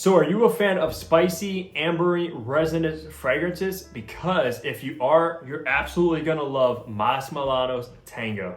So are you a fan of spicy, ambery, resinous fragrances? Because if you are, you're absolutely gonna love Masque Milano's Tango.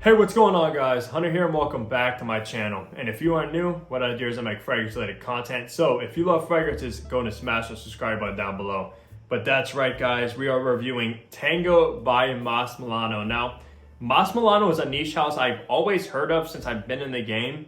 Hey, what's going on guys? Hunter here and welcome back to my channel. And if you are new, what I do is I make fragrance related content. So if you love fragrances, go and smash the subscribe button down below. But that's right guys, we are reviewing Tango by Masque Milano. Now, Masque Milano is a niche house I've always heard of since I've been in the game,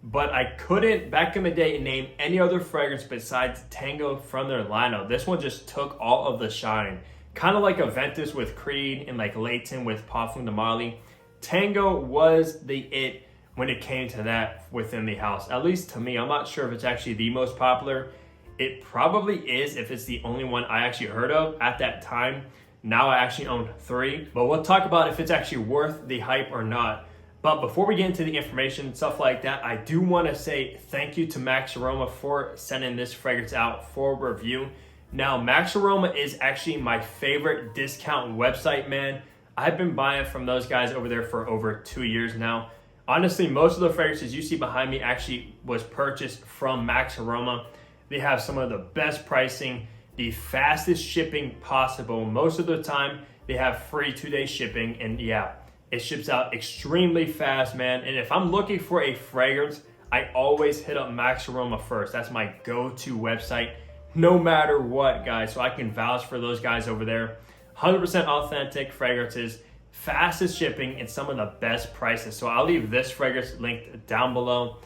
but I couldn't back in the day name any other fragrance besides Tango from their lineup. This one just took all of the shine. Kind of like Aventus with Creed and like Layton with Parfum de Marly. Tango was the it when it came to that within the house, at least to me. I'm not sure if it's actually the most popular. It probably is if it's the only one I actually heard of at that time. Now I actually own 3, but we'll talk about if it's actually worth the hype or not. But before we get into the information and stuff like that, I do want to say thank you to Max Aroma for sending this fragrance out for review. Now, Max Aroma is actually my favorite discount website, man. I've been buying from those guys over there for over 2 years now. Honestly, most of the fragrances you see behind me actually was purchased from Max Aroma. They have some of the best pricing, the fastest shipping possible. Most of the time, they have free 2-day shipping, and yeah, it ships out extremely fast, man. And if I'm looking for a fragrance, I always hit up Max Aroma first. That's my go-to website, no matter what, guys. So I can vouch for those guys over there. 100% authentic fragrances, fastest shipping, and some of the best prices. So I'll leave this fragrance linked down below.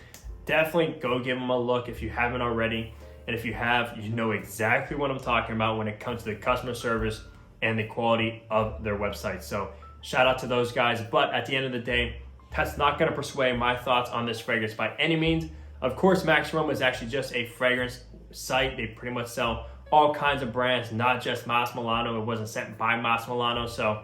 Definitely go give them a look if you haven't already. And if you have, you know exactly what I'm talking about when it comes to the customer service and the quality of their website. So shout out to those guys. But at the end of the day, that's not going to persuade my thoughts on this fragrance by any means. Of course, Max Aroma is actually just a fragrance site. They pretty much sell all kinds of brands, not just Masque Milano. It wasn't sent by Masque Milano. So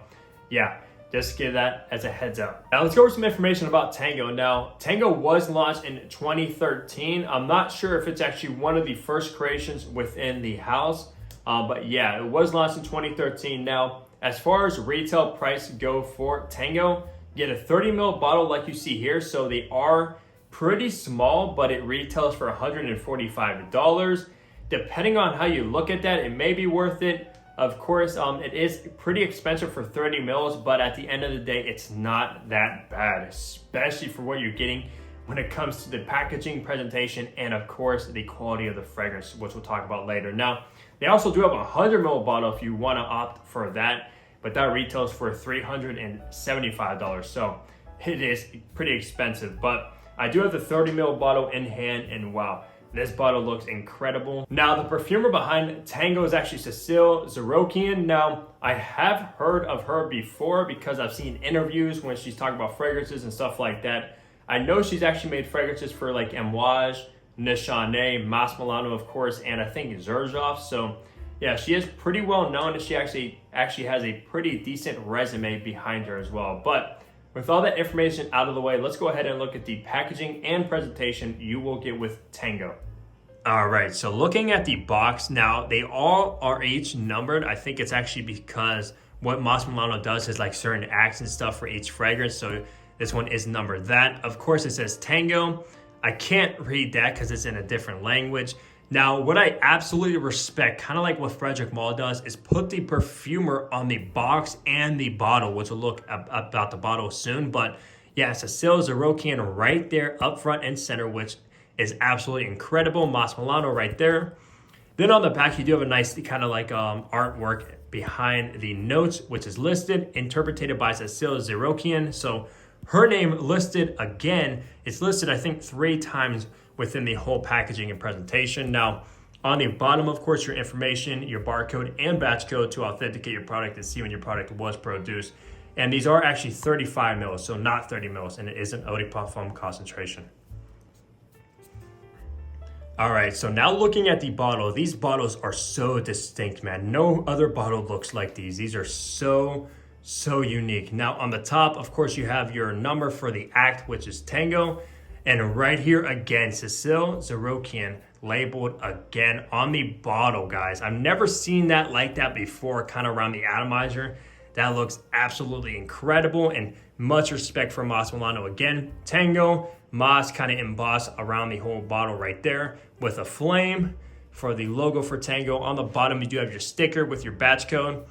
yeah, just give that as a heads up. Now let's go over some information about Tango. Now, Tango was launched in 2013. I'm not sure if it's actually one of the first creations within the house, but yeah, it was launched in 2013. Now, as far as retail price go for Tango, you get a 30 ml bottle like you see here. So they are pretty small, but it retails for $145. Depending on how you look at that, it may be worth it. Of course, it is pretty expensive for 30 mils, but at the end of the day, it's not that bad, especially for what you're getting when it comes to the packaging, presentation, and of course, the quality of the fragrance, which we'll talk about later. Now, they also do have a 100 ml bottle if you want to opt for that, but that retails for $375. So it is pretty expensive, but I do have the 30 ml bottle in hand, and wow, this bottle looks incredible. Now, the perfumer behind Tango is actually Cecile Zarokian. Now, I have heard of her before because I've seen interviews when she's talking about fragrances and stuff like that. I know she's actually made fragrances for like Amouage, Nishane, Masque Milano, of course, and I think zaharoff. So yeah, she is pretty well known, and she actually has a pretty decent resume behind her as well. But with all that information out of the way, let's go ahead and look at the packaging and presentation you will get with Tango. All right, so looking at the box now, they all are each numbered. I think it's actually because what Masque Milano does is like certain acts and stuff for each fragrance. So this one is numbered that. Of course, it says Tango. I can't read that because it's in a different language. Now, what I absolutely respect, kind of like what Frederick Malle does, is put the perfumer on the box and the bottle, which we'll look about the bottle soon. But yeah, Cecile Zarokian right there up front and center, which is absolutely incredible. Masque Milano right there. Then on the back, you do have a nice kind of like artwork behind the notes, which is listed, interpreted by Cecile Zarokian. So her name listed again. It's listed, I think, 3 times within the whole packaging and presentation. Now, on the bottom, of course, your information, your barcode and batch code to authenticate your product and see when your product was produced. And these are actually 35 mils, so not 30 mils, and it is an eau de parfum concentration. All right, so now looking at the bottle, these bottles are so distinct, man. No other bottle looks like these. These are so unique. Now on the top, of course, you have your number for the act, which is Tango. And right here again, Cecile Zarokian labeled again on the bottle, guys. I've never seen that like that before, kind of around the atomizer. That looks absolutely incredible, and much respect for Masque Milano again. Tango, Masque kind of embossed around the whole bottle right there with a flame for the logo for Tango. On the bottom, you do have your sticker with your batch code.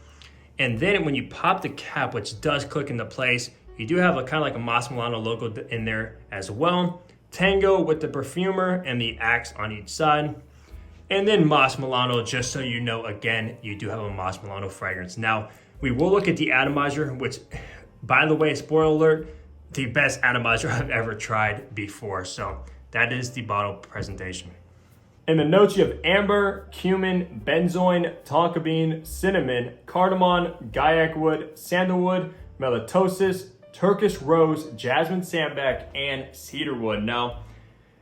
And then when you pop the cap, which does click into place, you do have a kind of like a Masque Milano logo in there as well. Tango with the perfumer and the axe on each side. And then Masque Milano, just so you know, again, you do have a Masque Milano fragrance. Now, we will look at the atomizer, which, by the way, spoiler alert, the best atomizer I've ever tried before. So that is the bottle presentation. In the notes, you have amber, cumin, benzoin, tonka bean, cinnamon, cardamom, gaiac wood, sandalwood, melatosis, Turkish rose, jasmine sandalwood, and cedarwood. Now,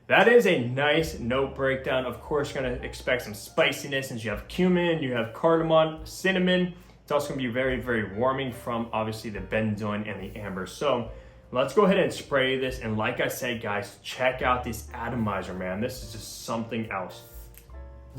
that is a nice note breakdown. Of course, you're gonna expect some spiciness since you have cumin, you have cardamom, cinnamon. It's also gonna be very, very warming from obviously the benzoin and the amber. So let's go ahead and spray this. And like I said, guys, check out this atomizer, man. This is just something else.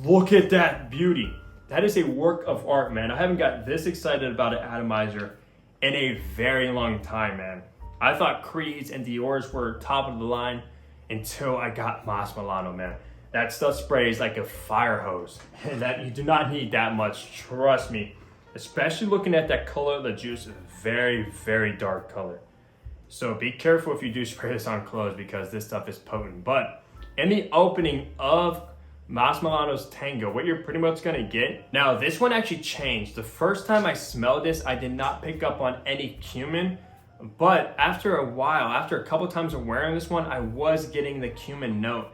Look at that beauty. That is a work of art, man. I haven't got this excited about an atomizer in a very long time, man. I thought Creeds and Dior's were top of the line until I got Masque Milano, man. That stuff sprays like a fire hose. And that you do not need that much, trust me. Especially looking at that color of the juice, is very, very dark color. So be careful if you do spray this on clothes because this stuff is potent. But in the opening of Masque Milano's Tango, what you're pretty much gonna get. Now, this one actually changed. The first time I smelled this, I did not pick up on any cumin. But after a while, after a couple times of wearing this one, I was getting the cumin note.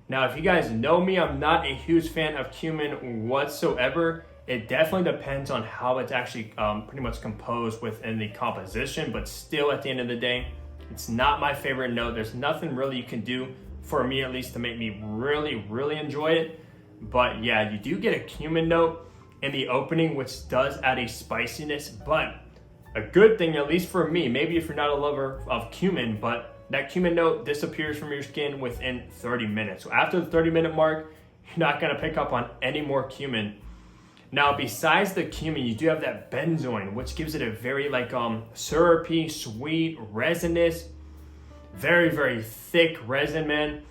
Now, if you guys know me, I'm not a huge fan of cumin whatsoever. It definitely depends on how it's actually pretty much composed within the composition, but still at the end of the day, it's not my favorite note. There's nothing really you can do, for me at least, to make me really, really enjoy it. But yeah, you do get a cumin note in the opening, which does add a spiciness, but a good thing, at least for me, maybe if you're not a lover of cumin, but that cumin note disappears from your skin within 30 minutes. So after the 30-minute mark, you're not gonna pick up on any more cumin. Now, besides the cumin, you do have that benzoin, which gives it a very like syrupy, sweet, resinous, very, very thick resin, man.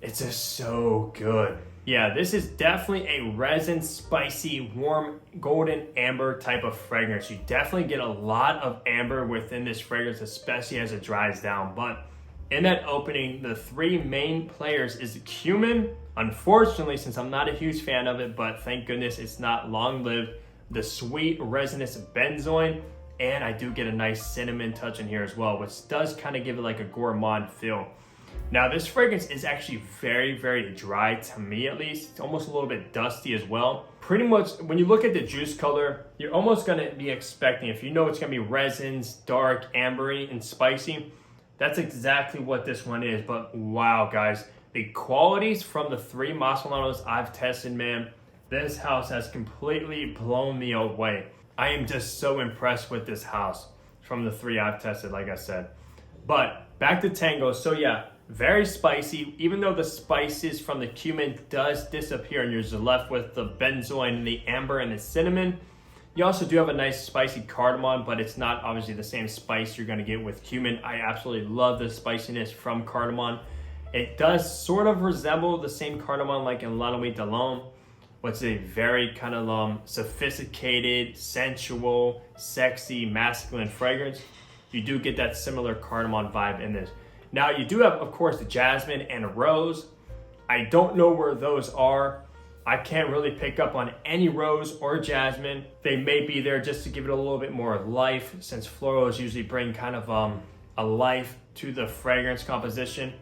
It's just so good. Yeah, this is definitely a resin, spicy, warm, golden amber type of fragrance. You definitely get a lot of amber within this fragrance, especially as it dries down. But in that opening, the three main players is the cumin. Unfortunately, since I'm not a huge fan of it, but thank goodness it's not long-lived, the sweet resinous benzoin, and I do get a nice cinnamon touch in here as well, which does kind of give it like a gourmand feel. Now, this fragrance is actually very, very dry to me at least. It's almost a little bit dusty as well. Pretty much, when you look at the juice color, you're almost gonna be expecting, if you know it's gonna be resins, dark, ambery, and spicy, that's exactly what this one is. But wow, guys, the qualities from the three Masque Milanos I've tested, man, this house has completely blown me away. I am just so impressed with this house from the three I've tested, like I said. But back to Tango. So yeah, very spicy. Even though the spices from the cumin does disappear and you're just left with the benzoin and the amber and the cinnamon, you also do have a nice spicy cardamom, but it's not obviously the same spice you're gonna get with cumin. I absolutely love the spiciness from cardamom. It does sort of resemble the same cardamom like in La Nuit de l'Homme, which is a very kind of sophisticated, sensual, sexy, masculine fragrance. You do get that similar cardamom vibe in this. Now, you do have, of course, the jasmine and rose. I don't know where those are. I can't really pick up on any rose or jasmine. They may be there just to give it a little bit more life, since florals usually bring kind of a life to the fragrance composition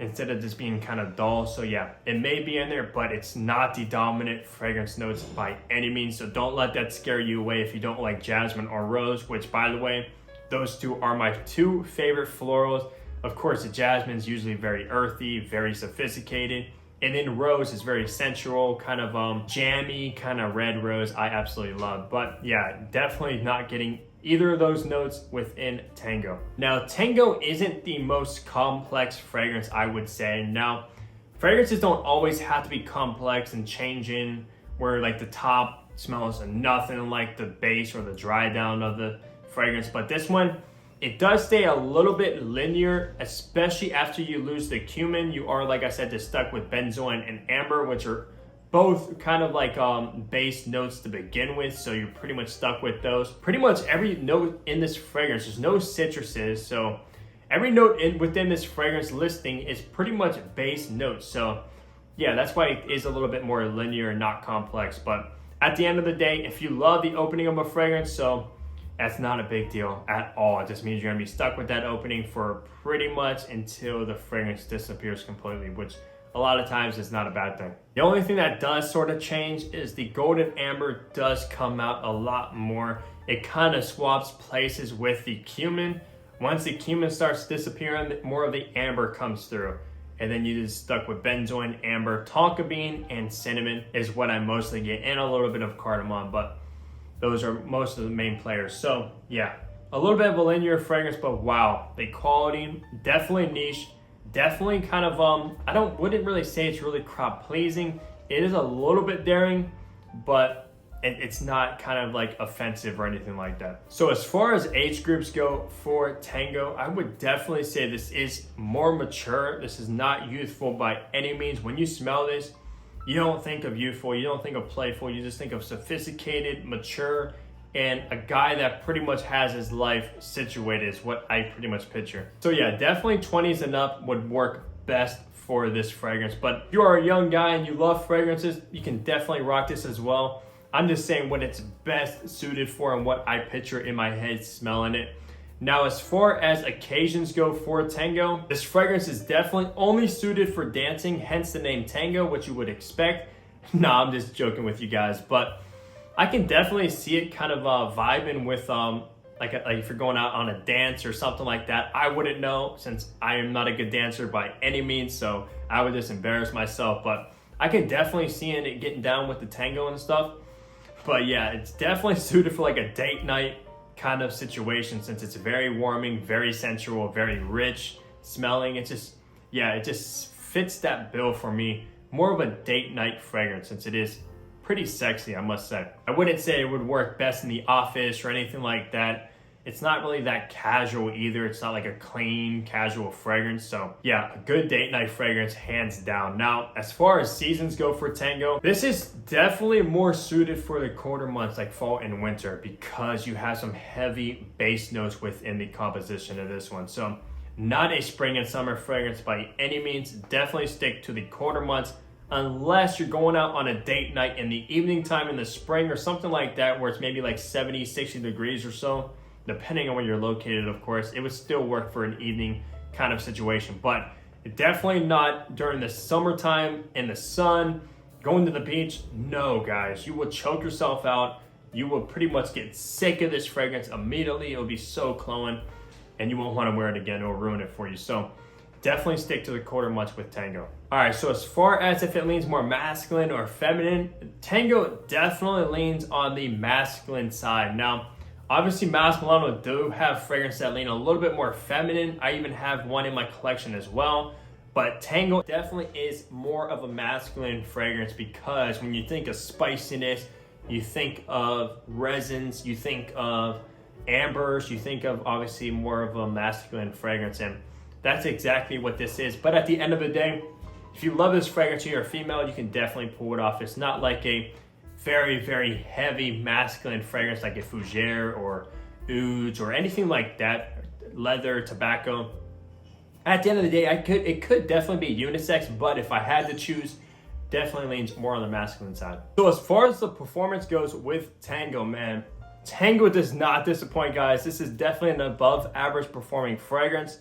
instead of just being kind of dull. So yeah, it may be in there, but it's not the dominant fragrance notes by any means. So don't let that scare you away if you don't like jasmine or rose, which, by the way, those two are my two favorite florals. Of course, the jasmine is usually very earthy, very sophisticated, And then rose is very sensual, kind of jammy, kind of red rose. I absolutely love. But yeah, definitely not getting either of those notes within Tango. Now, Tango isn't the most complex fragrance, I would say. Now, fragrances don't always have to be complex and changing where like the top smells nothing like the base or the dry down of the fragrance. But this one, it does stay a little bit linear, especially after you lose the cumin. You are, like I said, just stuck with benzoin and amber, which are both kind of like base notes to begin with. So you're pretty much stuck with those. Pretty much every note in this fragrance, there's no citruses. So every note within this fragrance listing is pretty much base notes. So yeah, that's why it is a little bit more linear and not complex. But at the end of the day, if you love the opening of a fragrance, so that's not a big deal at all. It just means you're gonna be stuck with that opening for pretty much until the fragrance disappears completely, which a lot of times is not a bad thing. The only thing that does sort of change is the golden amber does come out a lot more. It kind of swaps places with the cumin. Once the cumin starts disappearing, more of the amber comes through. And then you're just stuck with benzoin, amber, tonka bean, and cinnamon is what I mostly get, and a little bit of cardamom, but those are most of the main players. So yeah, a little bit of a linear fragrance, but wow, the quality, definitely niche, definitely kind of, wouldn't really say it's really crowd pleasing. It is a little bit daring, but it's not kind of like offensive or anything like that. So as far as age groups go for Tango, I would definitely say this is more mature. This is not youthful by any means. When you smell this, you don't think of youthful, you don't think of playful, you just think of sophisticated, mature, and a guy that pretty much has his life situated is what I pretty much picture. So yeah, definitely 20s and up would work best for this fragrance. But if you are a young guy and you love fragrances, you can definitely rock this as well. I'm just saying what it's best suited for and what I picture in my head smelling it. Now, as far as occasions go for Tango, this fragrance is definitely only suited for dancing, hence the name Tango, which you would expect. Nah, I'm just joking with you guys, but I can definitely see it kind of vibing with like if you're going out on a dance or something like that. I wouldn't know since I am not a good dancer by any means, so I would just embarrass myself, but I can definitely see it getting down with the Tango and stuff. But yeah, it's definitely suited for like a date night kind of situation since it's very warming, very sensual, very rich smelling. It just, yeah, it just fits that bill for me. More of a date night fragrance since it is pretty sexy, I must say. I wouldn't say it would work best in the office or anything like that. It's not really that casual either. It's not like a clean, casual fragrance. So yeah, a good date night fragrance, hands down. Now, as far as seasons go for Tango, this is definitely more suited for the colder months like fall and winter because you have some heavy base notes within the composition of this one. So not a spring and summer fragrance by any means. Definitely stick to the colder months unless you're going out on a date night in the evening time in the spring or something like that where it's maybe like 70, 60 degrees or so. Depending on where you're located, of course, it would still work for an evening kind of situation, but definitely not during the summertime in the sun, going to the beach. No, guys, you will choke yourself out. You will pretty much get sick of this fragrance immediately. It'll be so cloying and you won't want to wear it again. It'll ruin it for you. So definitely stick to the colder months with Tango. All right, so as far as if it leans more masculine or feminine, Tango definitely leans on the masculine side. Now, obviously, Masque Milano do have fragrances that lean a little bit more feminine. I even have one in my collection as well. But Tango definitely is more of a masculine fragrance because when you think of spiciness, you think of resins, you think of ambers, you think of obviously more of a masculine fragrance. And that's exactly what this is. But at the end of the day, if you love this fragrance and you're a female, you can definitely pull it off. It's not like a very, very heavy masculine fragrance like a fougere or oud or anything like that, leather, tobacco. At the end of the day, it could definitely be unisex, but if I had to choose, definitely leans more on the masculine side. So as far as the performance goes with Tango, man, Tango does not disappoint, guys. This is definitely an above average performing fragrance.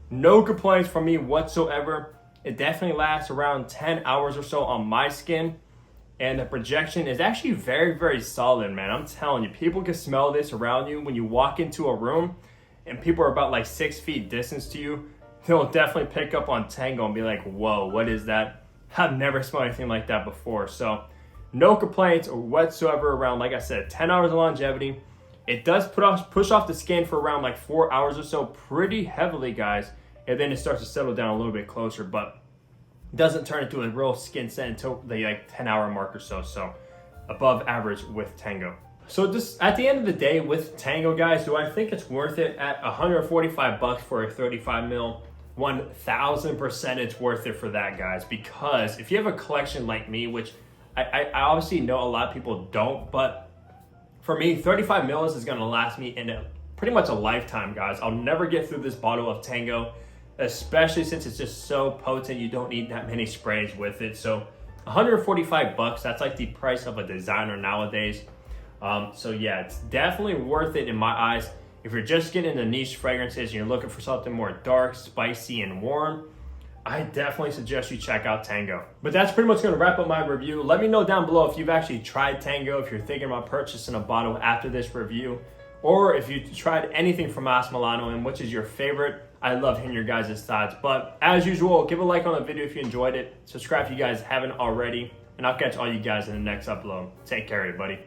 No complaints from me whatsoever. It definitely lasts around 10 hours or so on my skin. And the projection is actually very, very solid, man. I'm telling you, people can smell this around you. When you walk into a room and people are about like 6 feet distance to you, they'll definitely pick up on Tango and be like, whoa, what is that? I've never smelled anything like that before. So no complaints whatsoever around, like I said, 10 hours of longevity. It does push off the skin for around like 4 hours or so pretty heavily, guys. And then it starts to settle down a little bit closer, but it doesn't turn into a real skin scent until the like 10-hour mark or so. So above average with Tango. So just at the end of the day with Tango, guys, do I think it's worth it at 145 bucks for a 35 mil? 1000% it's worth it for that, guys, because if you have a collection like me, which I obviously know a lot of people don't, but for me, 35 mils is gonna last me in pretty much a lifetime, guys. I'll never get through this bottle of Tango, especially since it's just so potent. You don't need that many sprays with it. So 145 bucks, that's like the price of a designer nowadays. So yeah, it's definitely worth it in my eyes. If you're just getting into niche fragrances and you're looking for something more dark, spicy, and warm, I definitely suggest you check out Tango. But that's pretty much gonna wrap up my review. Let me know down below if you've actually tried Tango, if you're thinking about purchasing a bottle after this review, or if you tried anything from Masque Milano and which is your favorite. I love hearing your guys' thoughts. But as usual, give a like on the video if you enjoyed it. Subscribe if you guys haven't already. And I'll catch all you guys in the next upload. Take care, everybody.